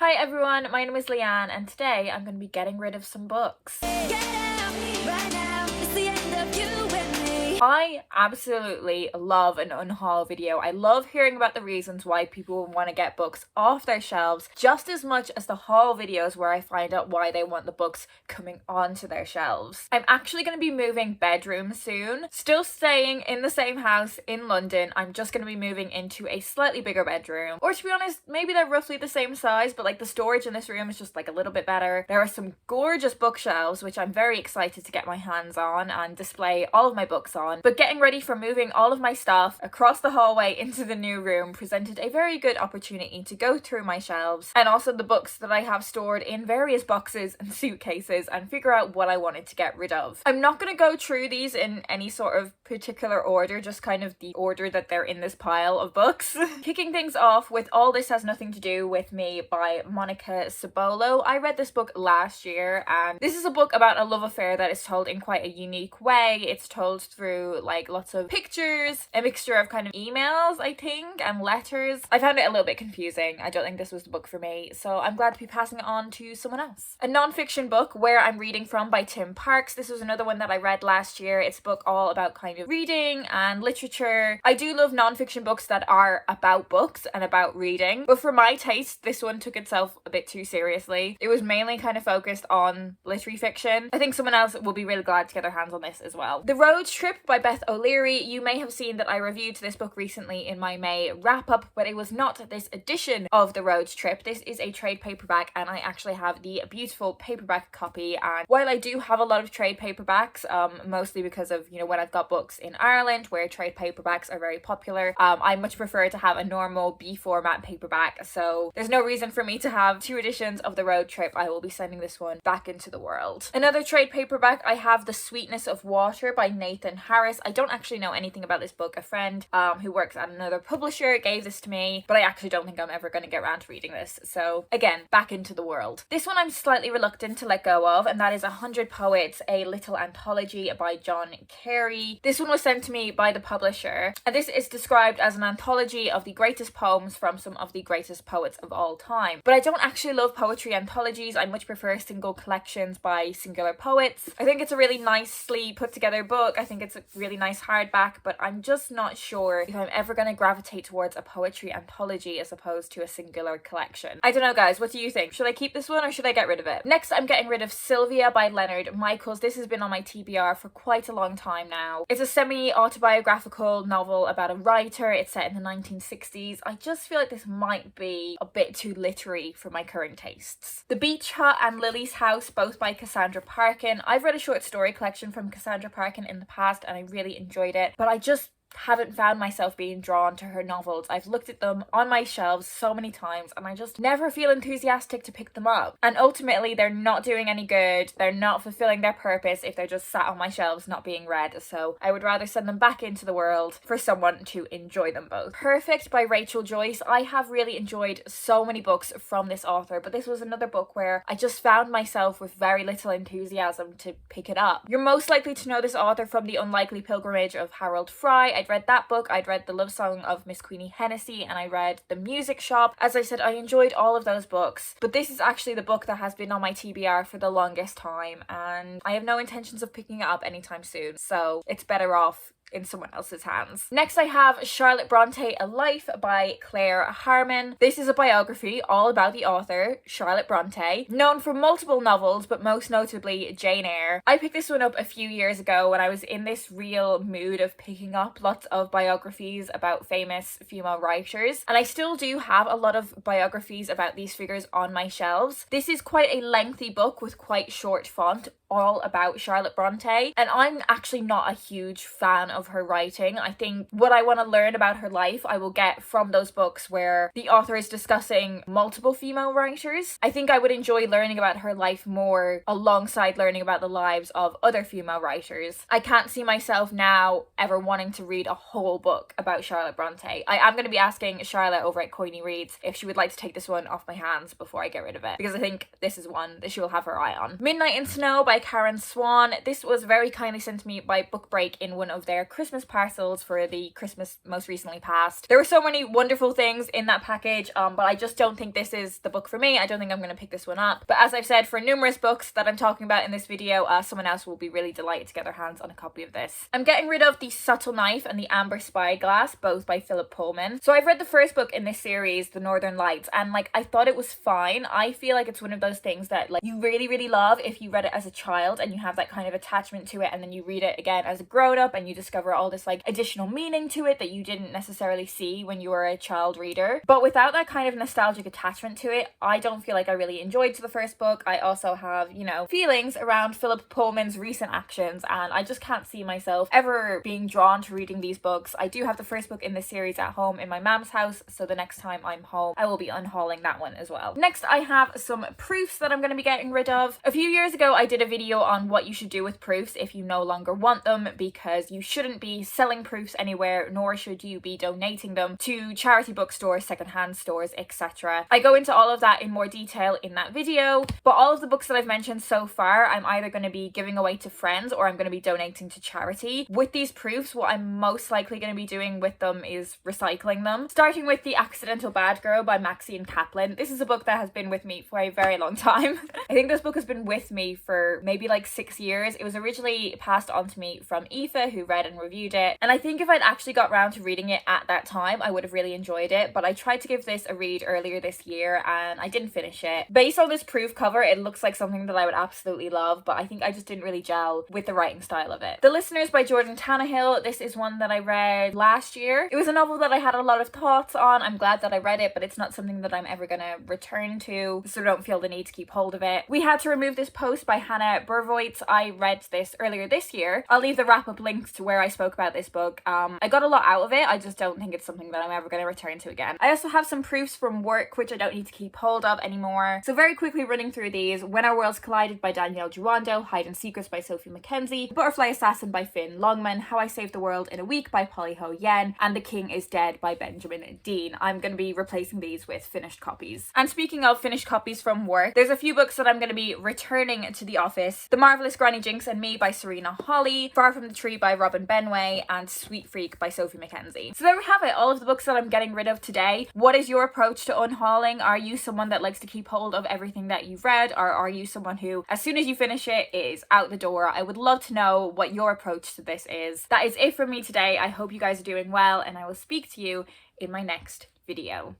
Hi everyone, my name is Leanne and today I'm going to be getting rid of some books. I absolutely love an unhaul video. I love hearing about the reasons why people want to get books off their shelves just as much as the haul videos where I find out why they want the books coming onto their shelves. I'm actually going to be moving bedrooms soon. Still staying in the same house in London. I'm just going to be moving into a slightly bigger bedroom. Or to be honest, maybe they're roughly the same size, but like the storage in this room is just like a little bit better. There are some gorgeous bookshelves which I'm very excited to get my hands on and display all of my books on. But getting ready for moving all of my stuff across the hallway into the new room presented a very good opportunity to go through my shelves and also the books that I have stored in various boxes and suitcases and figure out what I wanted to get rid of. I'm not going to go through these in any sort of particular order, just kind of the order that they're in this pile of books. Kicking things off with All This Has Nothing to Do With Me by Monica Cibolo. I read this book last year and this is a book about a love affair that is told in quite a unique way. It's told through like lots of pictures, a mixture of kind of emails I think and letters. I found it a little bit confusing. I don't think this was the book for me, so I'm glad to be passing it on to someone else. A non-fiction book, Where I'm Reading From by Tim Parks. This was another one that I read last year. It's a book all about kind of reading and literature. I do love non-fiction books that are about books and about reading, but for my taste this one took itself a bit too seriously. It was mainly kind of focused on literary fiction. I think someone else will be really glad to get their hands on this as well. The Road Trip by Beth O'Leary. You may have seen that I reviewed this book recently in my May wrap-up, but it was not this edition of The Road Trip. This is a trade paperback and I actually have the beautiful paperback copy, and while I do have a lot of trade paperbacks, mostly because of, you know, when I've got books in Ireland where trade paperbacks are very popular, I much prefer to have a normal B format paperback, so there's no reason for me to have two editions of The Road Trip. I will be sending this one back into the world. Another trade paperback, I have The Sweetness of Water by Nathan Harris. I don't actually know anything about this book. A friend who works at another publisher gave this to me, but I actually don't think I'm ever going to get around to reading this. So again, back into the world. This one I'm slightly reluctant to let go of, and that is 100 Poets, a Little Anthology by John Carey. This one was sent to me by the publisher, and this is described as an anthology of the greatest poems from some of the greatest poets of all time. But I don't actually love poetry anthologies. I much prefer single collections by singular poets. I think it's a really nicely put together book. I think it's a really nice hardback, but I'm just not sure if I'm ever going to gravitate towards a poetry anthology as opposed to a singular collection. I don't know guys, what do you think? Should I keep this one or should I get rid of it? Next, I'm getting rid of Sylvia by Leonard Michaels. This has been on my TBR for quite a long time now. It's a semi-autobiographical novel about a writer. It's set in the 1960s. I just feel like this might be a bit too literary for my current tastes. The Beach Hut and Lily's House, both by Cassandra Parkin. I've read a short story collection from Cassandra Parkin in the past and I really enjoyed it, but I just haven't found myself being drawn to her novels. I've looked at them on my shelves so many times and I just never feel enthusiastic to pick them up. And ultimately they're not doing any good. They're not fulfilling their purpose if they're just sat on my shelves not being read. So I would rather send them back into the world for someone to enjoy them both. Perfect by Rachel Joyce. I have really enjoyed so many books from this author, but this was another book where I just found myself with very little enthusiasm to pick it up. You're most likely to know this author from The Unlikely Pilgrimage of Harold Fry. I'd read that book, I'd read The Love Song of Miss Queenie Hennessy, and I read The Music Shop. As I said, I enjoyed all of those books, but this is actually the book that has been on my TBR for the longest time, and I have no intentions of picking it up anytime soon, so it's better off in someone else's hands. Next I have Charlotte Bronte, A Life by Claire Harmon. This is a biography all about the author, Charlotte Bronte, known for multiple novels, but most notably Jane Eyre. I picked this one up a few years ago when I was in this real mood of picking up lots of biographies about famous female writers, and I still do have a lot of biographies about these figures on my shelves. This is quite a lengthy book with quite short font, all about Charlotte Bronte, and I'm actually not a huge fan of her writing. I think what I want to learn about her life I will get from those books where the author is discussing multiple female writers. I think I would enjoy learning about her life more alongside learning about the lives of other female writers. I can't see myself now ever wanting to read a whole book about Charlotte Bronte. I am going to be asking Charlotte over at Coiny Reads if she would like to take this one off my hands before I get rid of it, because I think this is one that she will have her eye on. Midnight in Snow by Karen Swan. This was very kindly sent to me by Book Break in one of their Christmas parcels for the Christmas most recently passed. There were so many wonderful things in that package, but I just don't think this is the book for me. I don't think I'm going to pick this one up. But as I've said for numerous books that I'm talking about in this video, someone else will be really delighted to get their hands on a copy of this. I'm getting rid of The Subtle Knife and The Amber Spyglass, both by Philip Pullman. So I've read the first book in this series, The Northern Lights, and like I thought it was fine. I feel like it's one of those things that like you really, really love if you read it as a child and you have that kind of attachment to it, and then you read it again as a grown-up and you discover all this like additional meaning to it that you didn't necessarily see when you were a child reader. But without that kind of nostalgic attachment to it, I don't feel like I really enjoyed the first book. I also have, you know, feelings around Philip Pullman's recent actions, and I just can't see myself ever being drawn to reading these books. I do have the first book in this series at home in my mom's house, so the next time I'm home I will be unhauling that one as well. Next, I have some proofs that I'm going to be getting rid of. A few years ago I did a video on what you should do with proofs if you no longer want them, because you shouldn't be selling proofs anywhere, nor should you be donating them to charity bookstores, secondhand stores, etc. I go into all of that in more detail in that video, but all of the books that I've mentioned so far I'm either going to be giving away to friends or I'm going to be donating to charity. With these proofs, what I'm most likely going to be doing with them is recycling them. Starting with The Accidental Bad Girl by Maxine Kaplan. This is a book that has been with me for a very long time. I think this book has been with me for maybe like 6 years. It was originally passed on to me from Aoife, who read and reviewed it, and I think if I'd actually got round to reading it at that time I would have really enjoyed it, but I tried to give this a read earlier this year and I didn't finish it. Based on this proof cover, it looks like something that I would absolutely love, but I think I just didn't really gel with the writing style of it. The Listeners by Jordan Tannahill. This is one that I read last year. It was a novel that I had a lot of thoughts on. I'm glad that I read it, but it's not something that I'm ever gonna return to, so don't feel the need to keep hold of it. We Had to Remove This Post by Hannah Burvoit. I read this earlier this year. I'll leave the wrap-up links to where I spoke about this book. I got a lot out of it. I just don't think it's something that I'm ever going to return to again. I also have some proofs from work which I don't need to keep hold of anymore. So very quickly running through these: When Our Worlds Collided by Danielle Girondo, Hide and Secrets by Sophie Mackenzie, Butterfly Assassin by Finn Longman, How I Saved the World in a Week by Polly Ho Yen, and The King is Dead by Benjamin Dean. I'm going to be replacing these with finished copies. And speaking of finished copies from work, there's a few books that I'm going to be returning to the office. The Marvelous Granny Jinx and Me by Serena Holly, Far from the Tree by Robin Benway, and Sweet Freak by Sophie Mackenzie. So there we have it, all of the books that I'm getting rid of today. What is your approach to unhauling? Are you someone that likes to keep hold of everything that you've read, or are you someone who, as soon as you finish it, it is out the door? I would love to know what your approach to this is. That is it from me today. I hope you guys are doing well, and I will speak to you in my next video.